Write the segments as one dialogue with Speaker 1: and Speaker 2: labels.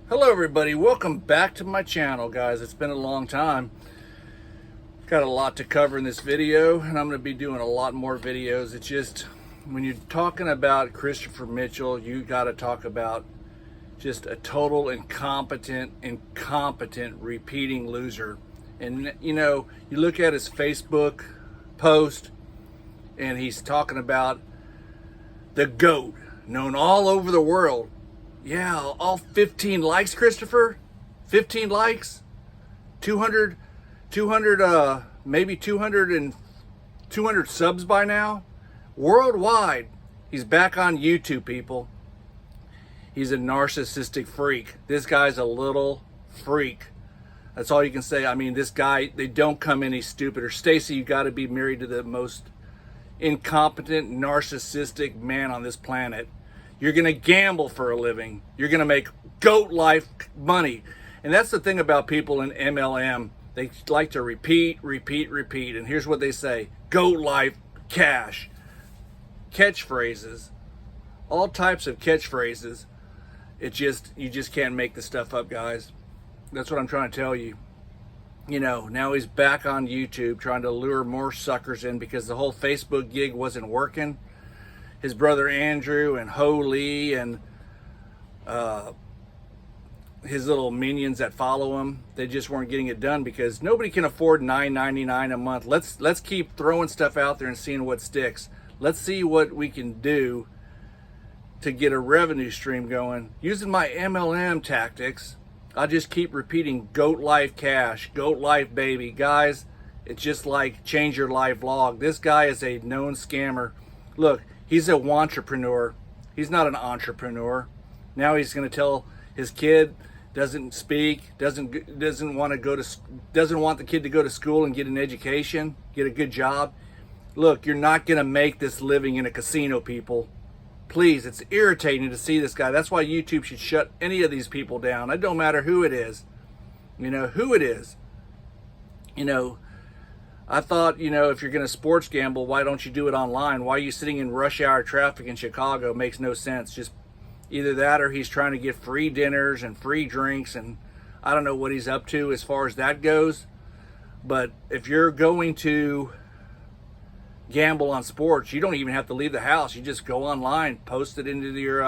Speaker 1: Hello everybody, welcome back to my channel, guys. It's been a long time. Got a lot to cover in this video, and I'm going to be doing a lot more videos. It's just, when you're talking about Christopher Mitchell, you got to talk about just a total incompetent repeating loser. And you know, you look at his Facebook post, and he's talking about the GOAT, known all over the world. Yeah, all 15 likes, Christopher. 15 likes, 200, maybe 200 subs by now. Worldwide, he's back on YouTube, people. He's a narcissistic freak. This guy's a little freak. That's all you can say. I mean, this guy, they don't come any stupider. Stacy, you got to be married to the most incompetent, narcissistic man on this planet. You're going to gamble for a living. You're going to make GOAT life money. And that's the thing about people in MLM. They like to repeat. And here's what they say. GOAT life cash. Catchphrases. All types of catchphrases. You just can't make this stuff up, guys. That's what I'm trying to tell you. You know, now he's back on YouTube trying to lure more suckers in because the whole Facebook gig wasn't working. His brother Andrew and Ho Lee and his little minions that follow him, they just weren't getting it done because nobody can afford $9.99 a month. Let's keep throwing stuff out there and seeing what sticks. Let's see what we can do to get a revenue stream going. Using my MLM tactics, I'll just keep repeating GOAT life cash, GOAT life baby. Guys, it's just like Change Your Life vlog. This guy is a known scammer. Look, he's a wantrepreneur. He's not an entrepreneur. Now he's going to tell his kid doesn't speak, doesn't want the kid to go to school and get an education, get a good job. Look, you're not going to make this living in a casino, people. Please, it's irritating to see this guy. That's why YouTube should shut any of these people down. It don't matter who it is. You know, who it is. You know, I thought, you know, if you're going to sports gamble, why don't you do it online? Why are you sitting in rush hour traffic in Chicago? Makes no sense. Just either that or he's trying to get free dinners and free drinks, and I don't know what he's up to as far as that goes. But if you're going to gamble on sports, you don't even have to leave the house. You just go online, post it into your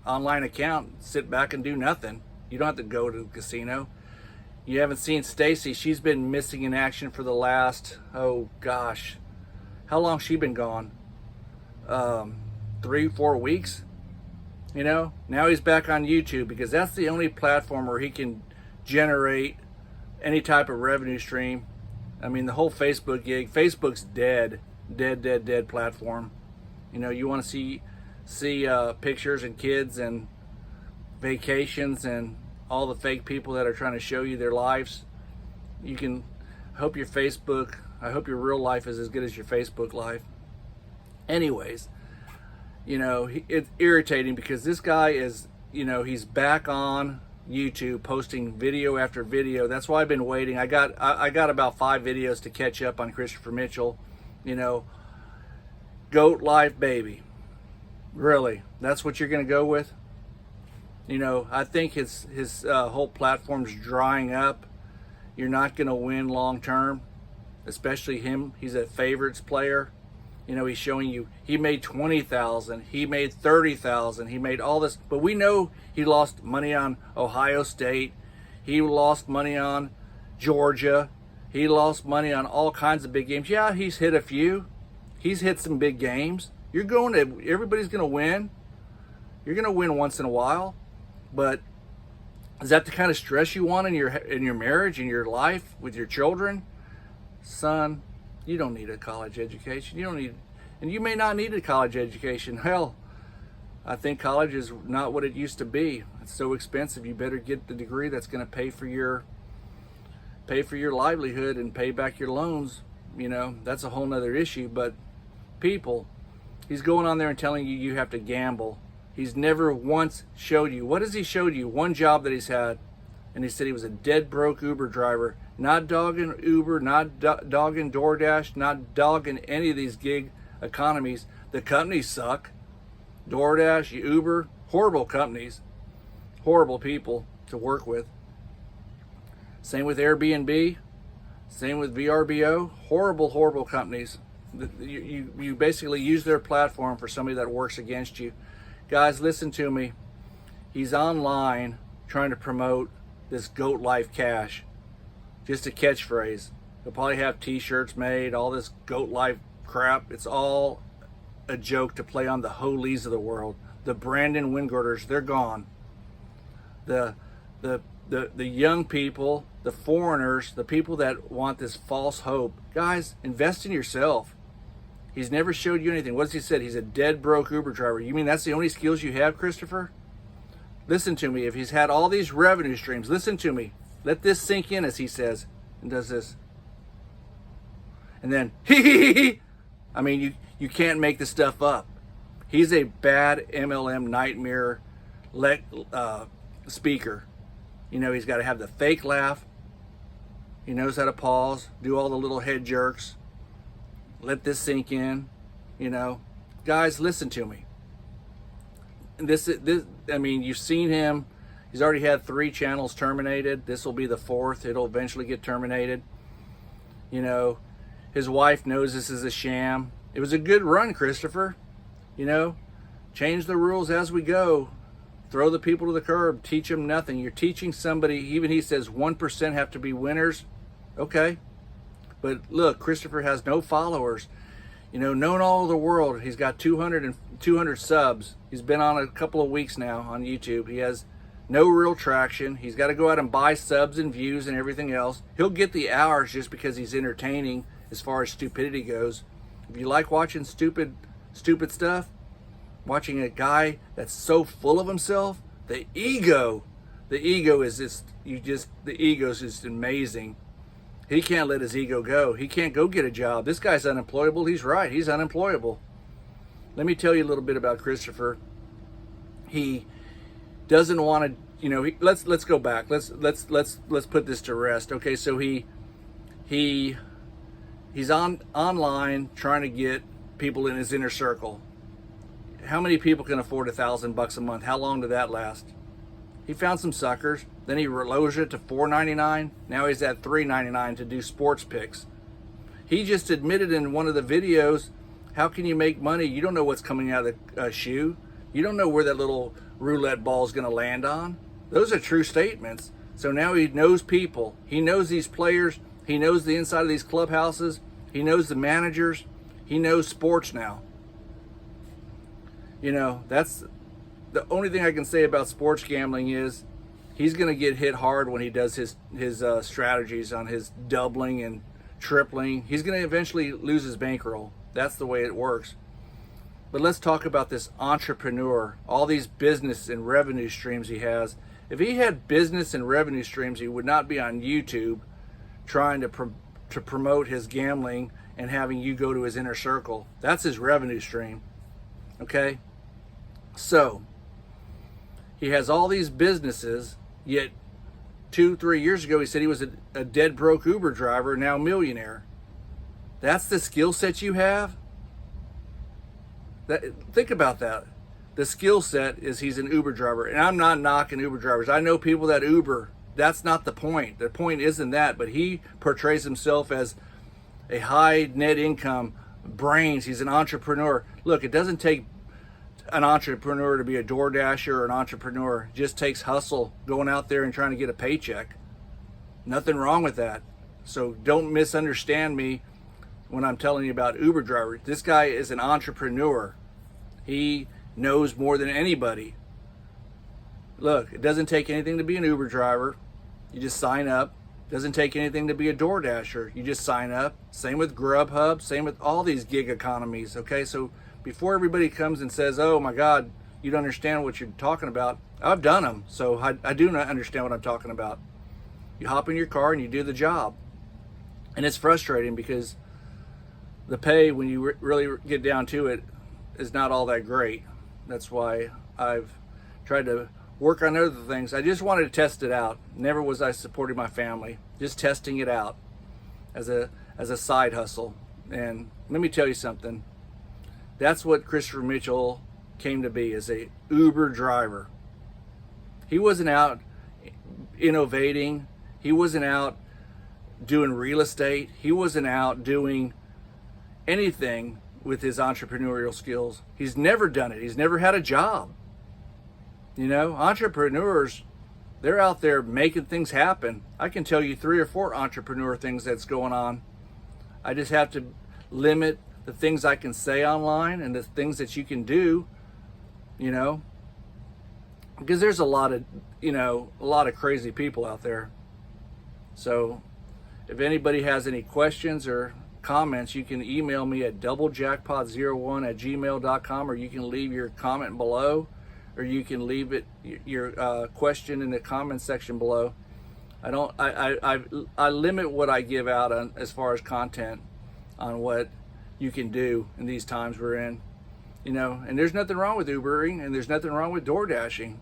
Speaker 1: online account, sit back and do nothing. You don't have to go to the casino. You haven't seen Stacy. She's been missing in action for the last, oh gosh, how long she been gone? 3-4 weeks. You know, now he's back on YouTube because that's the only platform where he can generate any type of revenue stream. I mean, the whole Facebook gig, Facebook's dead platform. You know, you want to see pictures and kids and vacations and all the fake people that are trying to show you their lives. You can hope your Facebook, I hope your real life is as good as your Facebook life. Anyways, you know, it's irritating because this guy is, you know, he's back on YouTube posting video after video. That's why I've been waiting. I got about 5 videos to catch up on Christopher Mitchell. You know, GOAT life baby. Really? That's what you're going to go with? You know, I think his whole platform's drying up. You're not going to win long term, especially him. He's a favorites player. You know, he's showing you he made 20,000, he made 30,000, he made all this, but we know he lost money on Ohio State. He lost money on Georgia. He lost money on all kinds of big games. Yeah, he's hit a few. He's hit some big games. Everybody's going to win. You're going to win once in a while. But is that the kind of stress you want in your marriage, in your life, with your children? Son, you don't need a college education. And you may not need a college education. Hell, I think college is not what it used to be. It's so expensive. You better get the degree that's going to pay for your livelihood and pay back your loans. You know, that's a whole nother issue. But people, he's going on there and telling you you have to gamble. He's never once showed you. What has he showed you? One job that he's had. And he said he was a dead broke Uber driver. Not dogging Uber, not dogging DoorDash, not dogging any of these gig economies. The companies suck. DoorDash, Uber, horrible companies. Horrible people to work with. Same with Airbnb. Same with VRBO. Horrible, horrible companies. You basically use their platform for somebody that works against you. Guys, listen to me. He's online trying to promote this Goat Life Cash. Just a catchphrase. He'll probably have t-shirts made, all this Goat Life crap. It's all a joke to play on the Holies of the world. The Brandon Wingarders, they're gone. The young people, the foreigners, the people that want this false hope. Guys, invest in yourself. He's never showed you anything. What's he said? He's a dead broke Uber driver. You mean that's the only skills you have, Christopher? Listen to me. If he's had all these revenue streams, listen to me. Let this sink in, as he says, and does this. And then, I mean, you can't make this stuff up. He's a bad MLM nightmare speaker. You know, he's got to have the fake laugh. He knows how to pause, do all the little head jerks. Let this sink in, you know. Guys, listen to me. This, I mean, you've seen him. He's already had 3 channels terminated. This will be the 4th. It'll eventually get terminated. You know, his wife knows this is a sham. It was a good run, Christopher. You know, change the rules as we go. Throw the people to the curb. Teach them nothing. You're teaching somebody, even he says 1% have to be winners. Okay. But look, Christopher has no followers. You know, known all over the world. He's got 200 subs. He's been on a couple of weeks now on YouTube. He has no real traction. He's got to go out and buy subs and views and everything else. He'll get the hours just because he's entertaining as far as stupidity goes. If you like watching stupid stuff, watching a guy that's so full of himself, the ego is just, the ego is just amazing. He can't let his ego go. He can't go get a job. This guy's unemployable. He's right. He's unemployable. Let me tell you a little bit about Christopher. He doesn't want to, you know, let's go back. Let's put this to rest. Okay, so he's online trying to get people in his inner circle. How many people can afford $1,000 a month? How long did that last? He found some suckers. Then he lowered it to $4.99. Now he's at $3.99 to do sports picks. He just admitted in one of the videos, how can you make money? You don't know what's coming out of the shoe. You don't know where that little roulette ball is going to land on. Those are true statements. So now he knows people. He knows these players. He knows the inside of these clubhouses. He knows the managers. He knows sports now. You know, that's the only thing I can say about sports gambling is he's going to get hit hard when he does his strategies on his doubling and tripling. He's going to eventually lose his bankroll. That's the way it works. But let's talk about this entrepreneur, all these business and revenue streams he has. If he had business and revenue streams, he would not be on YouTube trying to promote his gambling and having you go to his inner circle. That's his revenue stream. Okay? So, he has all these businesses, yet 2-3 years ago he said he was a dead broke Uber driver, now millionaire. That's the skill set you have? Think about that. The skill set is he's an Uber driver. And I'm not knocking Uber drivers. I know people that Uber. That's not the point. The point isn't that. But he portrays himself as a high net income, brains. He's an entrepreneur. Look, it doesn't take an entrepreneur to be a door dasher or an entrepreneur. It just takes hustle, going out there and trying to get a paycheck. Nothing wrong with that. So don't misunderstand me when I'm telling you about Uber drivers. This guy is an entrepreneur. He knows more than anybody. Look, it doesn't take anything to be an Uber driver. You just sign up. It doesn't take anything to be a door dasher. You just sign up. Same with Grubhub. Same with all these gig economies. Okay, so before everybody comes and says, oh my God, you don't understand what you're talking about, I've done them, so I do not understand what I'm talking about. You hop in your car and you do the job. And it's frustrating because the pay, when you really get down to it, is not all that great. That's why I've tried to work on other things. I just wanted to test it out. Never was I supporting my family. Just testing it out as a side hustle. And let me tell you something. That's what Christopher Mitchell came to be, as a Uber driver. He wasn't out innovating. He wasn't out doing real estate. He wasn't out doing anything with his entrepreneurial skills. He's never done it. He's never had a job. You know, entrepreneurs, they're out there making things happen. I can tell you 3 or 4 entrepreneur things that's going on. I just have to limit the things I can say online and the things that you can do, you know, because there's a lot of, you know, a lot of crazy people out there. So if anybody has any questions or comments, you can email me at doublejackpot01@gmail.com, or you can leave your comment below, or you can leave it your question in the comment section below. I limit what I give out on as far as content on what you can do in these times we're in, you know. And there's nothing wrong with Ubering, and there's nothing wrong with door dashing.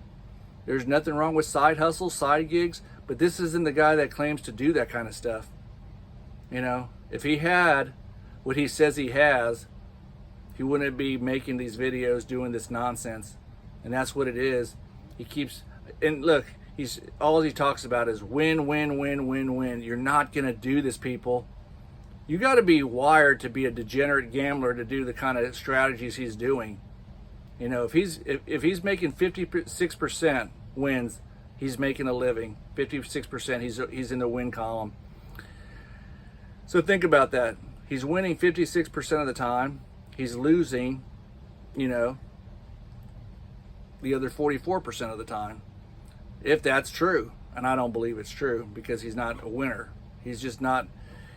Speaker 1: There's nothing wrong with side hustles, side gigs, but this isn't the guy that claims to do that kind of stuff. You know, if he had what he says he has, he wouldn't be making these videos doing this nonsense. And that's what it is. He keeps, and look, all he talks about is win, win, win, win, win. You're not gonna do this, people. You got to be wired to be a degenerate gambler to do the kind of strategies he's doing. You know, if he's making 56% wins, he's making a living. 56%, he's in the win column. So think about that. He's winning 56% of the time. He's losing, you know, the other 44% of the time. If that's true, and I don't believe it's true, because he's not a winner. He's just not.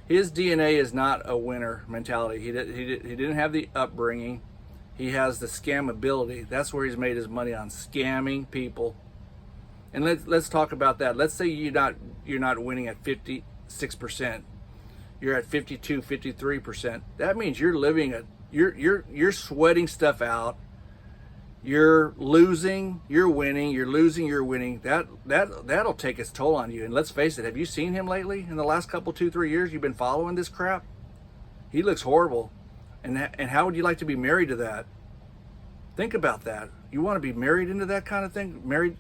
Speaker 1: His DNA is not a winner mentality. He didn't have the upbringing. He has the scamability. That's where he's made his money, on scamming people. And let's talk about that. Let's say you're not winning at 56%. You're at 52, 53%. That means you're living you're sweating stuff out. You're losing, you're winning, you're losing, you're winning. That'll take its toll on you. And let's face it, have you seen him lately? In the last couple, 2-3 years, you've been following this crap? He looks horrible. And how would you like to be married to that? Think about that. You want to be married into that kind of thing? Married?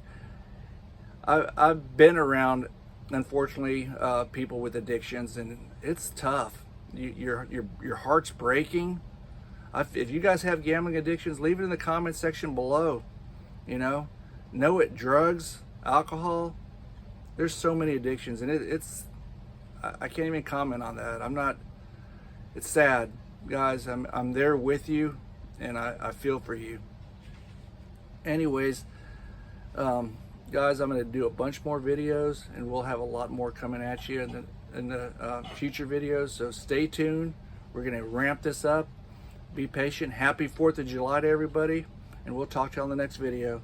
Speaker 1: I've been around, unfortunately, people with addictions, and it's tough. Your heart's breaking. If you guys have gambling addictions, leave it in the comment section below. You know it, drugs, alcohol. There's so many addictions, and I can't even comment on that. It's sad, guys. I'm there with you, and I feel for you. Anyways, guys, I'm going to do a bunch more videos, and we'll have a lot more coming at you in the future videos. So stay tuned. We're going to ramp this up. Be patient. Happy 4th of July to everybody, and we'll talk to you on the next video.